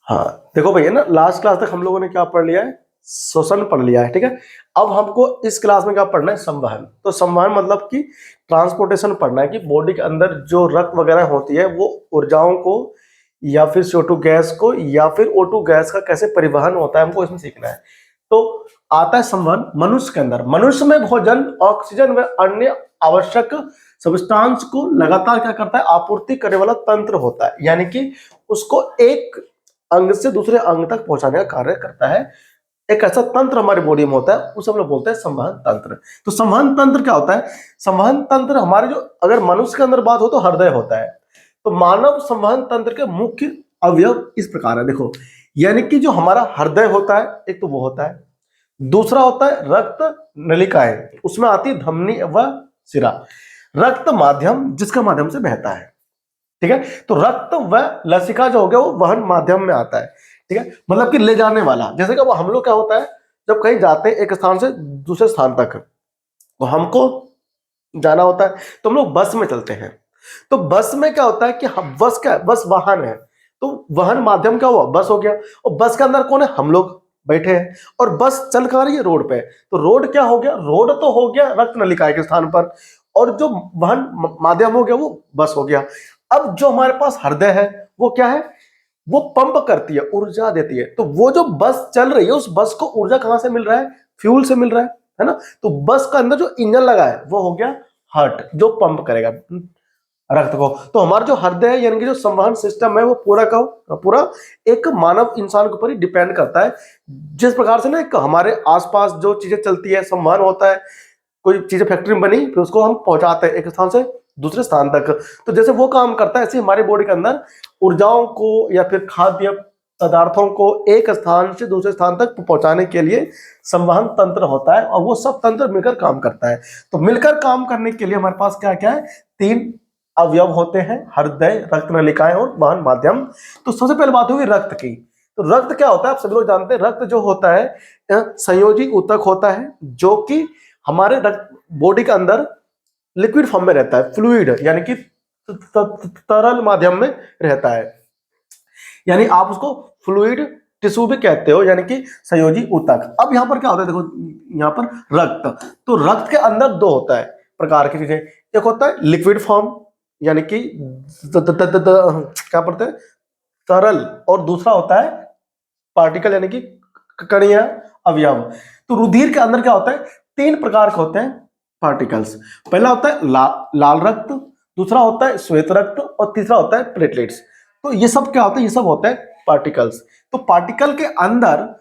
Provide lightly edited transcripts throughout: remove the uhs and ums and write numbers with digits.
हाँ देखो भैया ना, लास्ट क्लास तक हम लोगों ने क्या पढ़ लिया है, श्वसन पढ़ लिया है, ठीक है। अब हमको इस क्लास में क्या पढ़ना है, संवहन। तो संवहन मतलब कि ट्रांसपोर्टेशन पढ़ना है, कि बॉडी के अंदर जो रक्त वगैरह होती है वो ऊर्जाओं को या फिर CO2 गैस को या फिर O2 गैस का कैसे परिवहन होता है, हमको इसमें सीखना है। तो आता है संवहन मनुष्य के अंदर। मनुष्य में भोजन, ऑक्सीजन व अन्य आवश्यक सब्सटेंस को लगातार क्या करता है, आपूर्ति करने वाला तंत्र होता है, यानी कि उसको एक अंग से दूसरे अंग तक पहुंचाने का कार्य करता है। एक ऐसा तंत्र हमारी बॉडी में होता है, उसे हम लोग बोलते हैं संवहन तंत्र। तो संवहन तंत्र क्या होता है, संवहन तंत्र हमारे जो, अगर मनुष्य के अंदर बात हो तो हृदय होता है। तो मानव संवहन तंत्र के मुख्य अवयव इस प्रकार है, देखो। यानी कि जो हमारा हृदय होता है, एक तो वो होता है, दूसरा होता है रक्त नलिकाएं, उसमें आती है धमनी व सिरा। रक्त माध्यम, जिसका माध्यम से बहता है, ठीक है। तो रक्त व लसिका जो हो गया वो वहन माध्यम में आता है, ठीक है, मतलब कि ले जाने वाला। जैसे कि वो हम लोग क्या होता है, जब कहीं जाते हैं एक स्थान से दूसरे स्थान तक, तो हमको जाना होता है तो हम लोग बस में चलते हैं। तो बस में क्या होता है कि हम, बस क्या है, बस वाहन है, तो वाहन माध्यम क्या हुआ, बस हो गया। और बस के अंदर कौन है, हम लोग बैठे हैं, और बस चल कर रही है रोड पे। तो रोड क्या हो गया, रोड तो हो गया रक्त नलिकाएं के स्थान पर, और जो वाहन माध्यम हो गया वो बस हो गया। अब जो हमारे पास हृदय है वो क्या है, वो पंप करती है, ऊर्जा देती है। तो वो जो बस चल रही है, उस बस को ऊर्जा कहां से मिल रहा है, फ्यूल से मिल रहा है ना। तो बस का अंदर जो इंजन लगा है वो हो गया हार्ट, जो पंप करेगा रक्त को। तो हमारा जो हृदय है, यानी कि जो संवहन सिस्टम है, वो पूरा का पूरा एक मानव इंसान के ऊपर ही डिपेंड करता है। जिस प्रकार से ना एक हमारे आसपास जो चीजें चलती है, संवहन होता है, कोई चीजें फैक्ट्री में बनी फिर उसको हम पहुंचाते हैं एक स्थान से दूसरे स्थान तक। तो जैसे वो काम करता है, ऐसे हमारी बॉडी के अंदर ऊर्जाओं को या फिर खाद्य पदार्थों को एक स्थान से दूसरे स्थान तक पहुंचाने के लिए संवहन तंत्र होता है, और वो सब तंत्र मिलकर काम करता है। तो मिलकर काम करने के लिए हमारे पास क्या क्या है, 3 अवयव होते हैं, हृदय, रक्त नलिकाएं और वहन माध्यम। तो सबसे पहले बात होगी रक्त की। तो रक्त क्या होता है, आप सभी लोग जानते हैं, रक्त जो होता है संयोजी ऊतक होता है, जो कि हमारे रक्त बॉडी के अंदर लिक्विड फॉर्म में रहता है, फ्लूइड यानी कि तरल माध्यम में रहता है, यानी आप उसको फ्लूइड टिश्यू भी कहते हो, यानी कि संयोजी ऊतक। अब यहां पर क्या होता है, देखो यहां पर रक्त, तो रक्त के अंदर 2 होता है प्रकार की चीजें। एक होता है लिक्विड फॉर्म, यानी कि क्या पढ़ते हैं, तरल, और दूसरा होता है पार्टिकल, यानी कि कणीय अवयव। तो रुधिर के अंदर क्या होता है, 3 प्रकार के होते हैं पार्टिकल्स। पहला होता है लाल रक्त, दूसरा होता है श्वेत रक्त, और तीसरा होता है प्लेटलेट्स। तो ये सब क्या होता है, ये सब होता है पार्टिकल्स। तो पार्टिकल के अंदर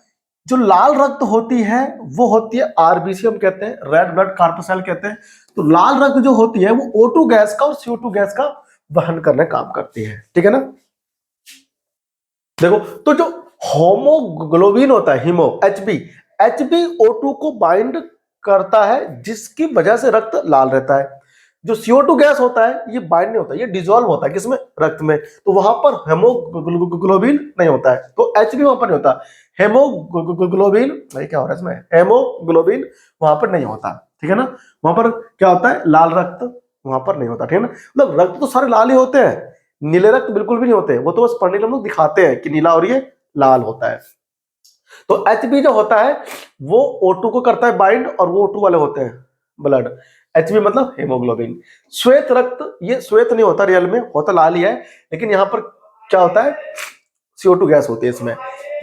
जो लाल रक्त होती है वो होती है RBC, हम कहते हैं रेड ब्लड कार्पसेल कहते हैं। तो लाल रक्त जो होती है वो O2 गैस का और CO2 गैस का वहन करने काम करती है, ठीक है ना। देखो, तो जो होमोग्लोबिन होता है, हीमो HB O2 को बाइंड करता है, जिसकी वजह से रक्त लाल रहता है। जो CO2 गैस होता है ये बाइंड नहीं होता, ये डिसॉल्व होता है किसमें, रक्त में। तो वहां पर हेमोग्लोबिन नहीं होता है, तो HB वहां पर नहीं होता। हेमोग्लोबिन, भाई क्या हो रहा है इसमें, हेमोग्लोबिन वहां पर नहीं होता, ठीक है ना। वहां पर क्या होता है, लाल रक्त वहां पर नहीं होता, ठीक है ना। मतलब रक्त तो सारे लाल ही होते हैं, नीले रक्त बिल्कुल भी नहीं होते, वो तो बस पढ़ने के हम लोग दिखाते हैं कि नीला और ये लाल होता है। तो HB जो होता है वो O2 को करता है बाइंड, और वो O2 वाले होते हैं ब्लड। HB मतलब हेमोग्लोबिन। श्वेत रक्त, ये श्वेत नहीं होता रियल में, होता लाल ही है, लेकिन यहाँ पर क्या होता है, CO2 गैस होती है इसमें,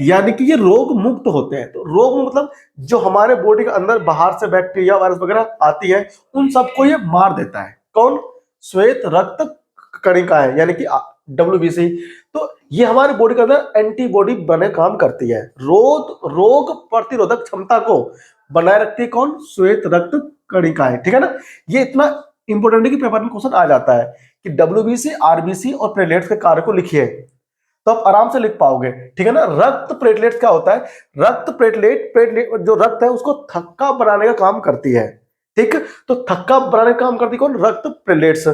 यानी कि ये रोग मुक्त होते हैं। तो रोग मतलब जो हमारे बॉडी के अंदर बाहर से बैक्टीरिया वायरस वगैरह आती है, उन सबको ये मार देता है। कौन, श्वेत रक्त कणिकाएं, यानी कि WBC। तो ये हमारी बॉडी के अंदर एंटीबॉडी बने काम करती है, रोग प्रतिरोधक क्षमता को बनाए रखती है। कौन, श्वेत रक्त कणिकाएं, ठीक है ना। ये इतना इंपॉर्टेंट है कि पेपर में क्वेश्चन आ जाता है कि WBC, RBC और प्लेटलेट्स के कार्य को लिखिए, तो आप आराम से लिख पाओगे, ठीक है ना। रक्त प्लेटलेट्स क्या होता है, रक्त प्लेटलेट जो रक्त है उसको थक्का बनाने का काम करती है, ठीक। तो थक्का बनाने का काम करती है कौन, रक्त प्लेटलेट्स।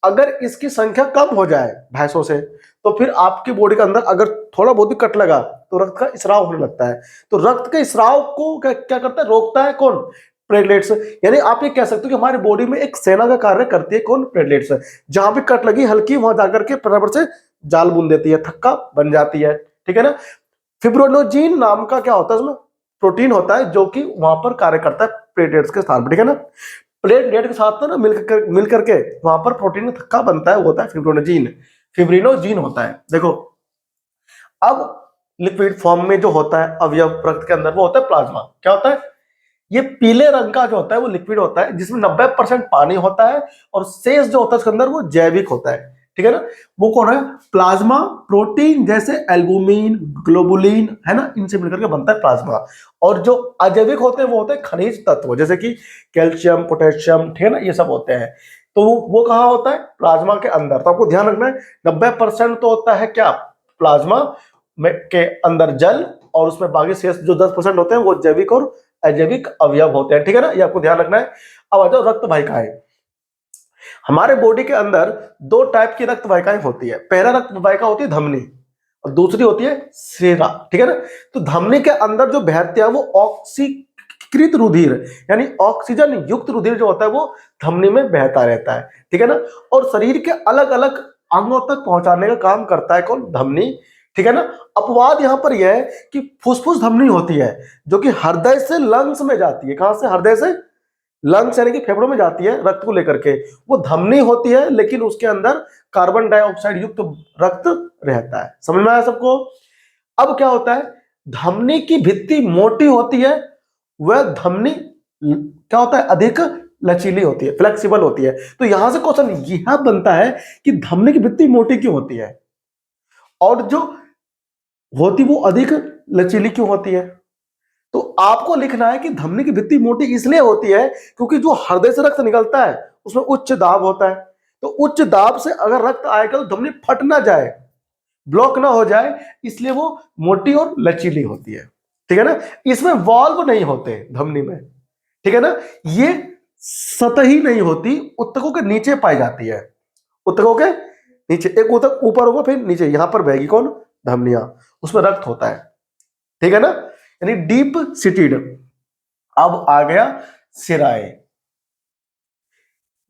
अगर इसकी संख्या कम हो जाए भैंसों से, तो फिर आपकी बॉडी के अंदर अगर थोड़ा बहुत भी कट लगा तो रक्त का स्राव होने लगता है। तो रक्त के स्राव को क्या करता है, रोकता है कौन, प्लेटलेट्स। यानी आप ये कह सकते हो कि हमारी बॉडी में एक सेना का कार्य करती है कौन, प्लेटलेट्स। जहां भी कट लगी हल्की, वहां जाकर के फटाफट से जाल बुन देती है, थक्का बन जाती है, ठीक है ना। फिब्रिनोजेन नाम का क्या होता है, उसमें प्रोटीन होता है जो कि वहां पर कार्य करता है प्लेटलेट्स के स्थान पर, ठीक है ना। प्लेटलेट के साथ ना मिल करके वहां पर प्रोटीन का बनता है, वो होता है फिब्रिनोजेन, फिब्रिनोजेन होता है। देखो अब लिक्विड फॉर्म में जो होता है अवयव रक्त के अंदर, वो होता है प्लाज्मा। क्या होता है, ये पीले रंग का जो होता है वो लिक्विड होता है जिसमें 90% पानी होता है और शेष जो होता है उसके अंदर वो जैविक होता है, ठीक है ना। वो कौन है, प्लाज्मा प्रोटीन जैसे एल्बुमिन, ग्लोबुलिन, है ना, इनसे मिलकर के बनता है प्लाज्मा। और जो अजैविक होते हैं वो होते हैं खनिज तत्व, जैसे कि कैल्शियम, पोटेशियम, ठीक है ना, ये सब होते हैं। तो वो कहाँ होता है, प्लाज्मा के अंदर। तो आपको ध्यान रखना है 90% तो होता है क्या, प्लाज्मा में के अंदर जल, और उसमें बाकी शेष जो 10% होते हैं वो जैविक और अजैविक अवयव होते हैं, ठीक है ना, ये आपको ध्यान रखना है। अब आ जाओ रक्त वाहिकाएं। हमारे बॉडी के अंदर दो टाइप की रक्त वाहिकाएं होती है। पहला रक्त वाहिका होती है धमनी और दूसरी होती है शिरा, ठीक है ना। तो धमनी के अंदर जो बहती है वो ऑक्सीकृत रुधिर, यानी ऑक्सीजन युक्त रुधिर जो होता है वो धमनी में बहता रहता है, ठीक है ना। और शरीर के अलग अलग अंगों तक पहुंचाने का काम करता है कौन, धमनी, ठीक है ना। अपवाद यहां पर यह है कि फुसफुस धमनी होती है जो कि हृदय से लंग्स में जाती है। कहां से, हृदय से लंग्स यानी कि फेफड़ों में जाती है रक्त को लेकर के, वो धमनी होती है, लेकिन उसके अंदर कार्बन डाइऑक्साइड युक्त रक्त रहता है। समझ में आया सबको। अब क्या होता है, धमनी की भित्ति मोटी होती है, वह धमनी क्या होता है, अधिक लचीली होती है, फ्लेक्सिबल होती है। तो यहां से क्वेश्चन यह बनता है कि धमनी की भित्ति मोटी क्यों होती है और जो होती वो अधिक लचीली क्यों होती है। तो आपको लिखना है कि धमनी की भित्ति मोटी इसलिए होती है क्योंकि जो हृदय से रक्त निकलता है उसमें उच्च दाब होता है। तो उच्च दाब से अगर रक्त आएगा तो धमनी फट ना जाए, ब्लॉक ना हो जाए, इसलिए वो मोटी और लचीली होती है, ठीक है ना। इसमें वॉल्व नहीं होते धमनी में, ठीक है ना। ये सतही नहीं होती, ऊतकों के नीचे पाई जाती है, ऊतकों के नीचे। एक ऊतक ऊपर होगा फिर नीचे, यहां पर बहेगी कौन, धमनियां, उसमें रक्त होता है, ठीक है ना, यानी डीप सिटीड। अब आ गया सिराए,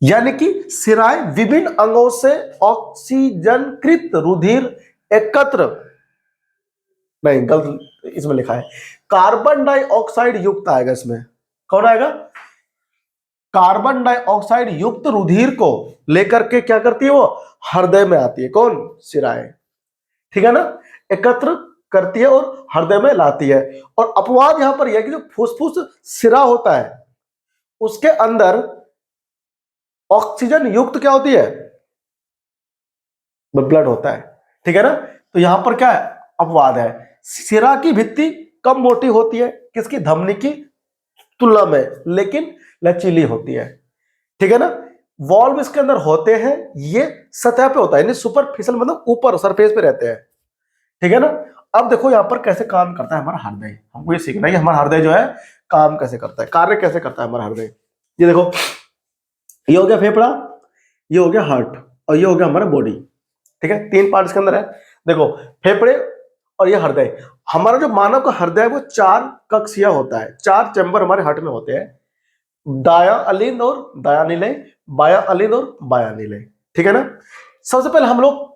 यानी कि सिराए विभिन्न अंगों से ऑक्सीजनकृत रुधिर एकत्र, नहीं गलत इसमें लिखा है, कार्बन डाइऑक्साइड युक्त आएगा इसमें। कौन आएगा, कार्बन डाइऑक्साइड युक्त रुधिर को लेकर के क्या करती है, वो हृदय में आती है, कौन, सिराए, ठीक है ना, एकत्र करती है और हृदय में लाती है। और अपवाद यहां पर यह कि जो फुसफुस सिरा होता है उसके अंदर ऑक्सीजन युक्त क्या होती है, ब्लड होता है, ठीक है ना। तो यहां पर क्या है, अपवाद है। सिरा की भित्ति कम मोटी होती है किसकी, धमनी की तुलना में, लेकिन लचीली होती है, ठीक है ना। वॉल्व इसके अंदर होते हैं, ये सतह पे होता है, यानी सुपरफिशियल मतलब ऊपर सरफेस पे रहते हैं, ठीक है ना। अब देखो यहां पर कैसे काम करता है हमारा हृदय, हमको ये सीखना है कि हमारा हृदय जो है काम कैसे करता है, कार्य कैसे करता है हमारा हृदय। ये देखो, ये हो गया फेफड़ा, ये हो गया हार्ट, और ये हो गया हमारा बॉडी, ठीक है। तीन पार्ट इसके अंदर है। देखो फेफड़े और ये हृदय। हमारा जो मानव का हृदय है वो 4 कक्षीय होता है, 4 चैम्बर हमारे हार्ट में होते हैं, दाया अलिंद और दाया निलय, बाया अलिंद और बाया निलय, ठीक है ना। सबसे पहले हम लोग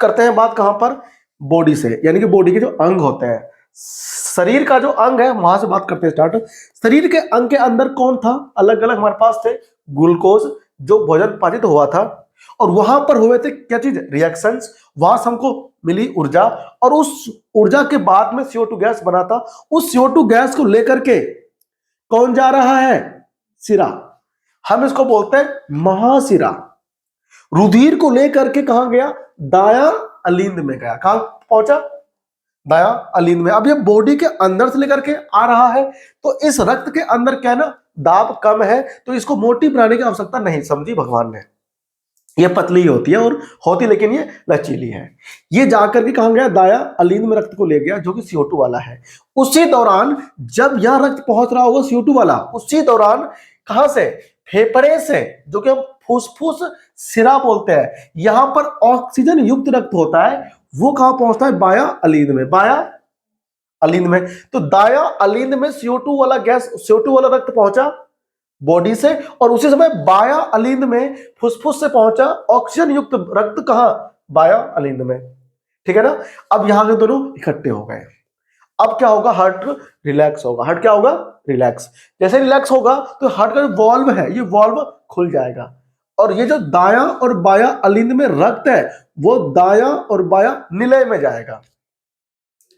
करते हैं बात कहां पर, बॉडी से, यानी कि बॉडी के जो अंग होते हैं, शरीर का जो अंग है वहां से बात करते हैं स्टार्ट। शरीर के अंग के अंदर कौन था, अलग अलग हमारे पास थे, ग्लूकोज जो भोजन पाचित हुआ था, और वहां पर हुए थे क्या चीज, रिएक्शंस, वहां से हमको मिली ऊर्जा, और उस ऊर्जा के बाद में CO2 गैस बना था। उस CO2 गैस को लेकर के कौन जा रहा है, सिरा, हम इसको बोलते हैं महासिरा। रुधिर को लेकर के कहां गया, दाया अलिंद में गया, कहां पहुंचा, दाया अलिंद में। अब ये बॉडी के अंदर से लेकर के आ रहा है, तो इस रक्त के अंदर क्या ना, दाब कम है, तो इसको मोटी बनाने की आवश्यकता नहीं समझी भगवान ने, ये पतली होती है और होती लेकिन ये लचीली है। ये जाकर के कहां गया, दाया अलिंद में रक्त को ले गया जो कि CO2 वाला है। उसी दौरान जब यह रक्त पहुंच रहा होगा CO2 वाला, उसी दौरान कहां से, फेफड़े से, जो कि हम फुसफुस सिरा बोलते हैं, यहां पर ऑक्सीजन युक्त रक्त होता है, वो कहां पहुंचता है, बाया अलिंद में, बाया अलिंद में। तो दाया अलिंद में CO2 वाला गैस, CO2 वाला रक्त पहुंचा बॉडी से, और उसी समय बाया अलिंद में फुसफुस से पहुंचा ऑक्सीजन युक्त रक्त, कहां, बाया अलिंद में, ठीक है ना। अब यहां के दोनों इकट्ठे हो गए। अब क्या होगा, हार्ट रिलैक्स होगा। हार्ट क्या होगा, रिलैक्स। जैसे रिलैक्स होगा तो हार्ट का जो वॉल्व है ये वॉल्व खुल जाएगा, और ये जो दायां और बायां अलिंद में रक्त है वो दायां और बायां निलय में जाएगा,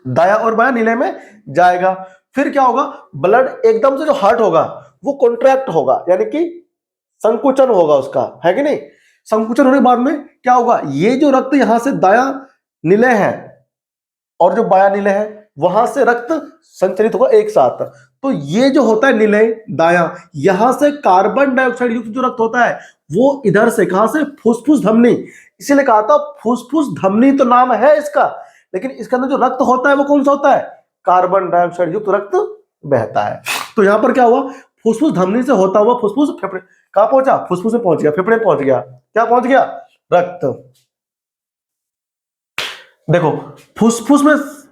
दायां और बायां निलय में जाएगा। फिर क्या होगा, ब्लड एकदम से जो हार्ट होगा वो कॉन्ट्रैक्ट होगा, यानी कि संकुचन होगा उसका, है कि नहीं। संकुचन होने के बाद में क्या होगा, ये जो रक्त यहां से दायां निलय है और जो बायां निलय है वहां से रक्त संचरित होगा एक साथ। तो ये जो होता है निलय दायां, यहां से कार्बन डाइऑक्साइड युक्त जो रक्त होता है वो इधर से, कहां से, फुसफुस धमनी। इसीलिए कहा था फुसफुस धमनी तो नाम है इसका, लेकिन इसके अंदर जो रक्त होता है वो कौन सा होता है, कार्बन डाइऑक्साइड युक्त रक्त बहता है। तो यहां पर क्या हुआ, फुसफुस धमनी से होता हुआ फुसफुस फेफड़े, कहां पहुंचा, फुसफुस में पहुंच गया, फेफड़े में पहुंच गया, क्या पहुंच गया, रक्त। देखो फुसफुस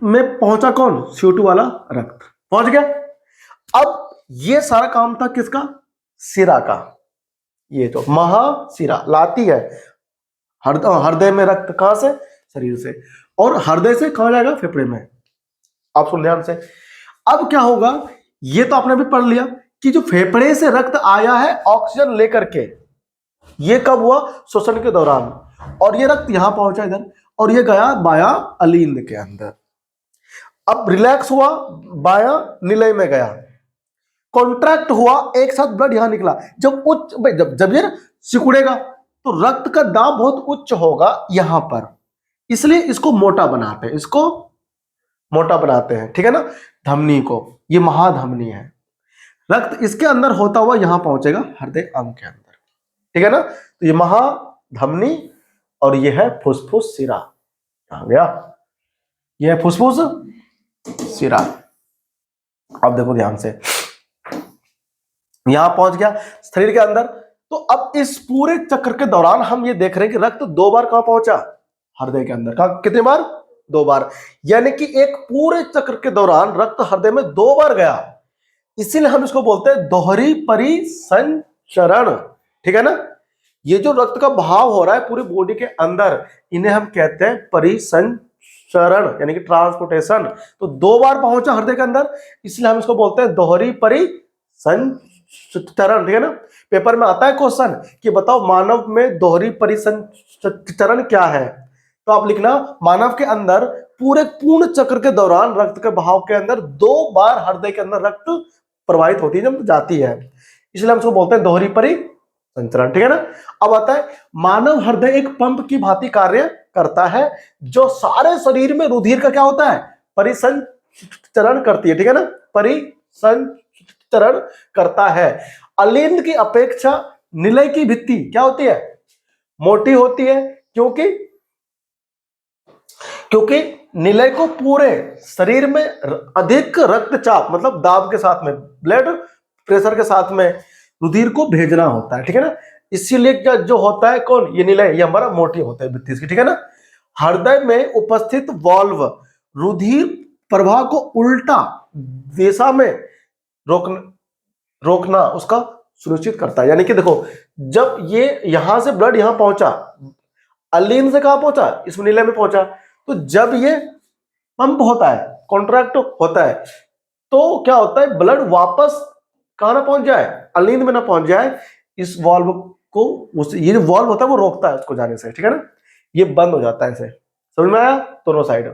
में पहुंचा कौन, CO2 वाला रक्त पहुंच गया। अब ये सारा काम था किसका, सिरा का। ये तो महासिरा लाती है हृदय में रक्त, कहां से, शरीर से, और हृदय से कहां जाएगा, फेफड़े में। आप सुन ध्यान से। अब क्या होगा, ये तो आपने भी पढ़ लिया कि जो फेफड़े से रक्त आया है ऑक्सीजन लेकर के, ये कब हुआ, श्वसन के दौरान, और ये रक्त यहां पहुंचा इधर, और ये गया बायां अलिंद के अंदर। अब रिलैक्स हुआ, बायां निलय में गया, कॉन्ट्रैक्ट हुआ, एक साथ ब्लड यहां निकला। जब उच्च जब ये सिकुड़ेगा तो रक्त का दाब बहुत उच्च होगा यहां पर, इसलिए इसको मोटा बनाते हैं, इसको मोटा बनाते हैं, ठीक है ना, धमनी को। ये महाधमनी है, रक्त इसके अंदर होता हुआ यहां पहुंचेगा हृदय अंग के अंदर, ठीक है ना। तो ये महाधमनी और ये है फुसफुस सिरा, आ गया, ये है फुसफुस सिरा। अब देखो ध्यान से, यहां पहुंच गया शरीर के अंदर। तो अब इस पूरे चक्र के दौरान हम ये देख रहे हैं कि रक्त 2 बार कहां पहुंचा, हृदय के अंदर। कहां, कितनी बार, 2 बार, यानी कि एक पूरे चक्र के दौरान रक्त हृदय में 2 बार गया। इसीलिए हम इसको बोलते हैं दोहरी परिसंचरण, ठीक है ना। ये जो रक्त का बहाव हो रहा है पूरी बॉडी के अंदर, इन्हें हम कहते हैं परिसंचरण, यानी कि ट्रांसपोर्टेशन। तो 2 बार पहुंचा हृदय के अंदर, इसलिए हम इसको बोलते हैं दोहरी परिसंचरण, ठीक है ना। पेपर में आता है क्वेश्चन कि बताओ मानव में दोहरी परिसंचरण क्या है, तो आप लिखना मानव के अंदर पूरे पूर्ण चक्र के दौरान रक्त के बहाव के अंदर 2 बार हृदय के अंदर रक्त प्रवाहित होती है, जब जाती है, इसलिए हम इसको बोलते हैं दोहरी परिसंचरण, ठीक है ना। अब आता है मानव हृदय एक पंप की भांति कार्य करता है, जो सारे शरीर में रुधिर का क्या होता है, परिसंचरण करती है, ठीक है ना, परिसंचरण करता है। अलिंद की अपेक्षा निलय की भित्ति क्या होती है, मोटी होती है, क्योंकि निलय को पूरे शरीर में अधिक रक्तचाप, मतलब दाब के साथ में, ब्लड प्रेशर के साथ में रुधिर को भेजना होता है, ठीक है ना। इसीलिए जो होता है कौन, ये निलय, ये हमारा मोटी होता है भित्ति इसकी, ठीक है ना। हृदय में उपस्थित वाल्व रुधिर प्रवाह को उल्टा दिशा में रोकना उसका सुनिश्चित करता है। यानी कि देखो जब ये यहां से ब्लड यहां पहुंचा, अलिंद से कहां पहुंचा, इस निलय में पहुंचा, तो जब ये पंप होता है, कॉन्ट्रैक्ट होता है, तो क्या होता है, ब्लड वापस कहां ना पहुंच जाए, अलिंद में ना पहुंच जाए, इस वाल्व को, ये जो वाल्व होता है वो रोकता है उसको जाने से, ठीक है ना। ये बंद हो जाता है, ऐसे समझ में आया, दोनों साइड।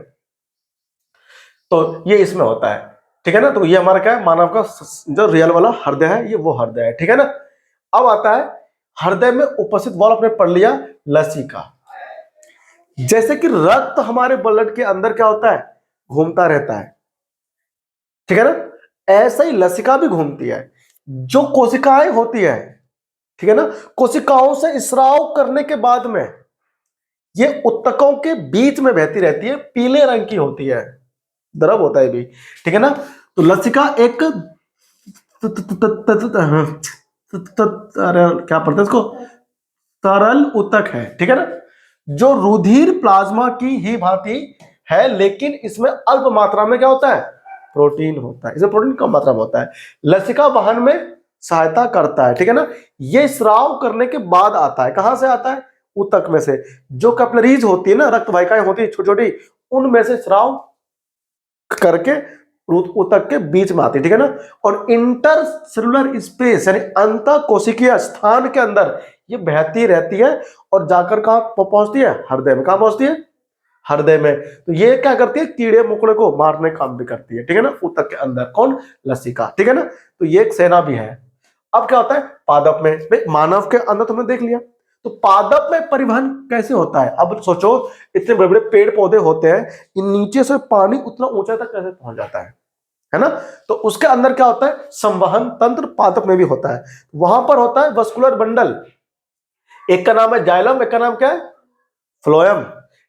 तो ये इसमें होता है, ठीक है ना। तो ये हमारा क्या है, मानव का जो रियल वाला हृदय है, ये वो हृदय है, ठीक है ना। अब आता है हृदय में उपस्थित वाल्व, आपने पढ़ लिया लसिका। जैसे कि रक्त हमारे ब्लड के अंदर क्या होता है, घूमता रहता है, ठीक है ना, ऐसे ही लसिका भी घूमती है। जो कोशिकाएं होती है, ठीक है ना, कोशिकाओं से स्राव करने के बाद में ये ऊतकों के बीच में बहती रहती है, पीले रंग की होती है, द्रव होता है भी, ठीक है ना। तो लसिका एक क्या पढ़ते हैं इसको, तरल ऊतक है, ठीक है ना, जो रुधिर प्लाज्मा की ही भांति है, लेकिन इसमें अल्प मात्रा में क्या होता है, प्रोटीन होता है, इसमें प्रोटीन कम मात्रा में होता है। लसिका वहन में सहायता करता है, ठीक है ना। ये स्राव करने के बाद आता है, कहां से आता है, ऊतक में से, जो कैपिलरीज होती है ना, रक्त वाहिकाएं होती है छोटी छोटी, उनमें से स्राव करके ऊतक के बीच में आती है, ठीक है ना। और इंटर सेलुलर स्पेस यानी अंत कोशिकीय स्थान के अंदर ये बहती रहती है और जाकर कहां पहुंचती है, हृदय में। कहां पहुंचती है, हृदय में। तो ये क्या करती है, कीड़े मकोड़े को मारने का काम भी करती है, ठीक है ना, ऊतक के अंदर। कौन, लसिका, ठीक है ना। तो ये एक सेना भी है। अब क्या होता है पादप में, मानव के अंदर तुमने देख लिया। तो पादप में परिवहन कैसे होता है, अब सोचो, इतने बड़े बड़े पेड़ पौधे होते हैं, इन नीचे से पानी उतना ऊंचा तक कैसे पहुंच जाता है ना। तो उसके अंदर क्या होता है, संवहन तंत्र पादप में भी होता है। वहां पर होता है वस्कुलर बंडल, एक का नाम है जाइलम, एक का नाम क्या है, फ्लोएम,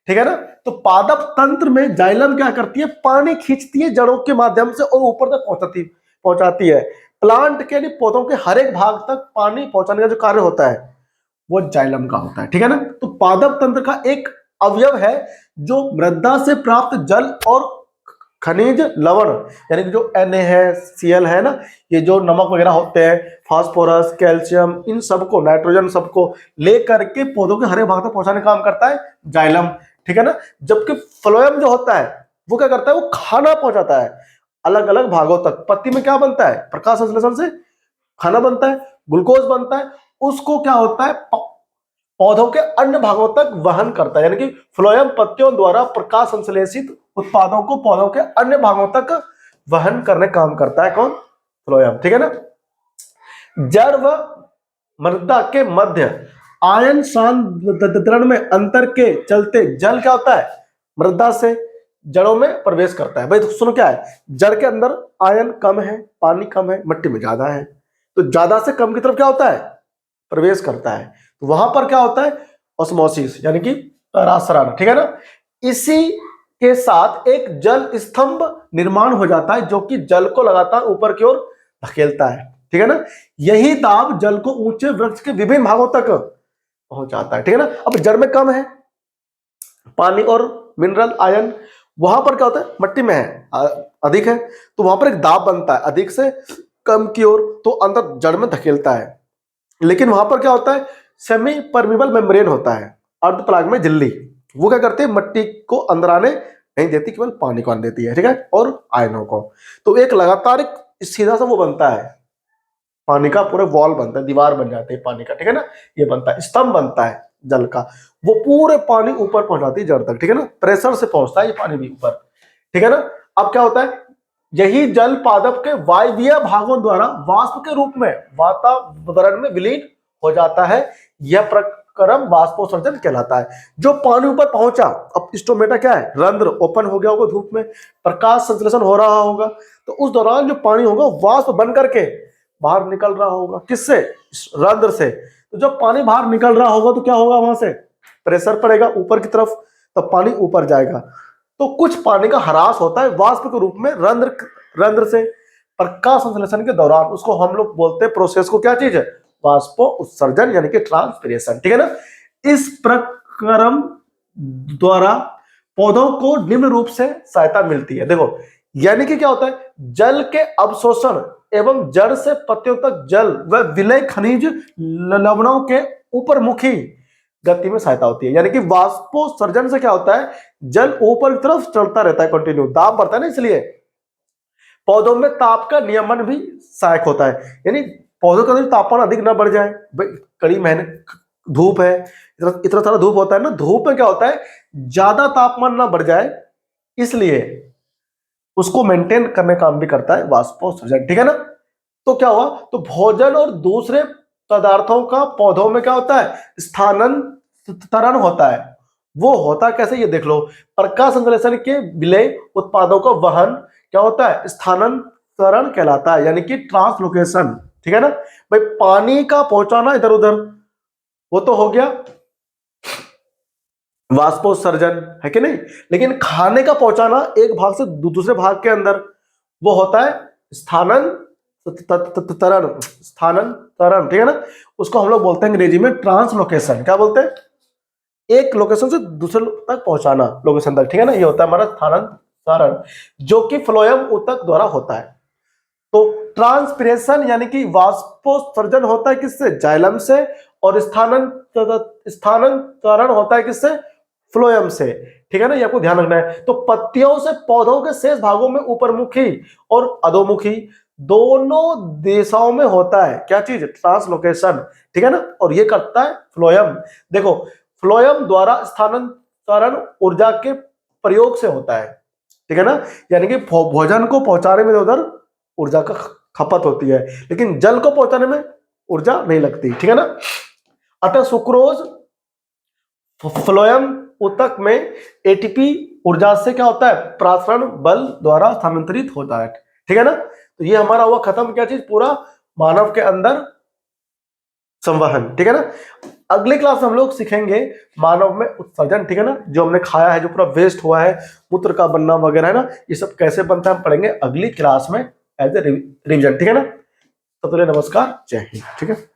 ठीक है ना। तो पादप तंत्र में जाइलम क्या करती है, पानी खींचती है जड़ों के माध्यम से और ऊपर तक पहुंचाती है। प्लांट के यानी पौधों के हर एक भाग तक पानी पहुंचाने का जो कार्य होता है वो जाइलम का होता है, ठीक है ना। तो पादप तंत्र का एक अवयव है जो मृदा से प्राप्त जल और खनिज लवण, यानी कि जो Na है, Cl है ना, ये जो नमक वगैरह होते हैं, फास्फोरस, कैल्शियम, इन सबको, नाइट्रोजन सबको लेकर के पौधों के हरे भाग तक पहुंचाने का काम करता है जाइलम, ठीक है ना। जबकि फ्लोएम जो होता है वो क्या करता है, वो खाना पहुंचाता है अलग अलग भागों तक। पत्ती में क्या बनता है, प्रकाश संश्लेषण से खाना बनता है, ग्लूकोज बनता है, उसको क्या होता है पौधों के अन्य भागों तक वहन करता है। यानी कि फ्लोएम पत्तियों द्वारा प्रकाश संश्लेषित उत्पादों को पौधों के अन्य भागों तक वहन करने का काम करता है कौन, फ्लोएम, ठीक है ना। जड़ व मृदा के मध्य आयन सांद्रण में अंतर के चलते जल क्या होता है, मृदा से जड़ों में प्रवेश करता है। भाई तो सुनो क्या है, जड़ के अंदर आयन कम है, पानी कम है, मिट्टी में ज्यादा है, तो ज्यादा से कम की तरफ क्या होता है, प्रवेश करता है। तो वहां पर क्या होता है, ऑस्मोसिस यानी कि परासरण, ठीक है ना। इसी के साथ एक जल स्तंभ निर्माण हो जाता है जो कि जल को लगातार ऊपर की ओर धकेलता है, ठीक है ना। यही दाब जल को ऊंचे वृक्ष के विभिन्न भागों तक पहुंचाता है, ठीक है ना। अब जड़ में कम है पानी और मिनरल आयन, वहां पर क्या होता है, मिट्टी में है अधिक है, तो वहां पर एक दाब बनता है अधिक से कम की ओर, तो अंदर जड़ में धकेलता है। लेकिन वहां पर क्या होता है, सेमी परमिबल मेम्ब्रेन होता है, अर्धपराग में झिल्ली, वो क्या करती है, मिट्टी को अंदर आने नहीं देती, केवल पानी को आने देती है, ठीक है, और आयनों को। तो एक लगातार एक सीधा सा वो बनता है, पानी का पूरा वॉल बनता है, दीवार बन जाती है पानी का, ठीक है ना, ये बनता है, स्तंभ बनता है जल का, वो पूरे पानी ऊपर पहुंचाती है जड़ तक, ठीक है ना, प्रेशर से पहुंचता है ये पानी भी ऊपर, ठीक है ना। अब क्या होता है, यही जल पादप के वायवीय भागों द्वारा वाष्प के रूप में वातावरण में विलीन हो जाता है। यह प्रक्रम वाष्पोत्सर्जन कहलाता है। जो पानी ऊपर पहुंचा, अब स्टोमेटा क्या है, रंध्र ओपन हो गया होगा, धूप में प्रकाश संश्लेषण हो रहा होगा, तो उस दौरान जो पानी होगा वाष्प बन करके बाहर निकल रहा होगा, किससे, रंध्र से। तो जब पानी बाहर निकल रहा होगा तो क्या होगा, वहां से प्रेशर पड़ेगा ऊपर की तरफ, तब पानी ऊपर जाएगा। तो कुछ पानी का ह्रास होता है वाष्प के रूप में रंध्र से प्रकाश संश्लेषण के दौरान, उसको हम लोग बोलते हैं प्रोसेस को, क्या चीज है, वाष्पो उत्सर्जन यानी कि ट्रांसपिरेशन, ठीक है ना। इस प्रक्रम द्वारा पौधों को निम्न रूप से सहायता मिलती है, देखो, यानी कि क्या होता है, जल के अवशोषण एवं जड़ से पत्तियों तक जल व विलय खनिज लवणों के ऊपर मुखी गति में सहायता होती है। यानी कि वाष्पोत्सर्जन से क्या होता है, जल ऊपर की तरफ चलता रहता है, कंटिन्यू दाब बढ़ता है ना, इसलिए पौधों में ताप का नियमन भी सहायक होता है। यानी पौधों का तापमान अधिक ना बढ़ जाए, कड़ी मेहनत, धूप है, इतना सारा धूप होता है ना, धूप में क्या होता है, ज्यादा तापमान ना बढ़ जाए, इसलिए उसको मेंटेन करने का काम भी करता है वाष्पोत्सर्जन, ठीक है ना। तो क्या हुआ, तो भोजन और दूसरे पदार्थों का पौधों में क्या होता है, स्थानांतरण होता है। वो होता कैसे, ये देख लो, प्रकाश संश्लेषण के विलय उत्पादों का वहन क्या होता है, स्थानांतरण कहलाता है, यानी कि ट्रांसलोकेशन, ठीक है ना। भाई पानी का पहुंचाना इधर उधर, वो तो हो गया वाष्पोत्सर्जन, है कि नहीं। लेकिन खाने का पहुंचाना एक भाग से दूसरे भाग के अंदर, वो होता है स्थानांतरण, ठीक है ना। उसको हम लोग बोलते हैं अंग्रेजी में ट्रांसलोकेशन, क्या बोलते हैं, एक लोकेशन से दूसरे तक पहुंचाना, लोकेशन तक, ठीक है ना, ये होता है हमारा स्थानांतरण, जो कि फ्लोएम ऊतक द्वारा होता है। तो ट्रांसपिरेशन यानी कि वाष्पोत्सर्जन होता है किससे, जाइलम से, और स्थानांतरण होता है किससे? फ्लोएम से, ठीक है ना, ये आपको ध्यान रखना है। तो पत्तियों से पौधों के शेष भागों में ऊपरमुखी और अधोमुखी दोनों दिशाओं में होता है क्या चीज? ट्रांसलोकेशन, ठीक है ना, और ये करता है फ्लोएम। देखो, फ्लोएम द्वारा स्थानांतरण ऊर्जा के प्रयोग से होता है, ठीक है ना, यानी कि भोजन को पहुंचाने में उधर ऊर्जा का खपत होती है, लेकिन जल को पहुंचाने में ऊर्जा नहीं लगती, ठीक है ना। अतः सुक्रोज फ्लोएम ऊतक में एटीपी ऊर्जा से क्या होता है? प्रसारण बल द्वारा स्थानांतरित होता है, ठीक है ना। तो ये हमारा हुआ खत्म, क्या चीज? पूरा मानव के अंदर संवहन, ठीक है ना। अगले क्लास में हम लोग सीखेंगे मानव में उत्सर्जन, ठीक है ना, जो हमने खाया है, जो पूरा वेस्ट हुआ है, मूत्र का बनना वगैरह है ना, ये सब कैसे बनता है हम पढ़ेंगे अगली क्लास में एज ए रिवीजन, ठीक है ना। तो नमस्कार, जय हिंद, ठीक है।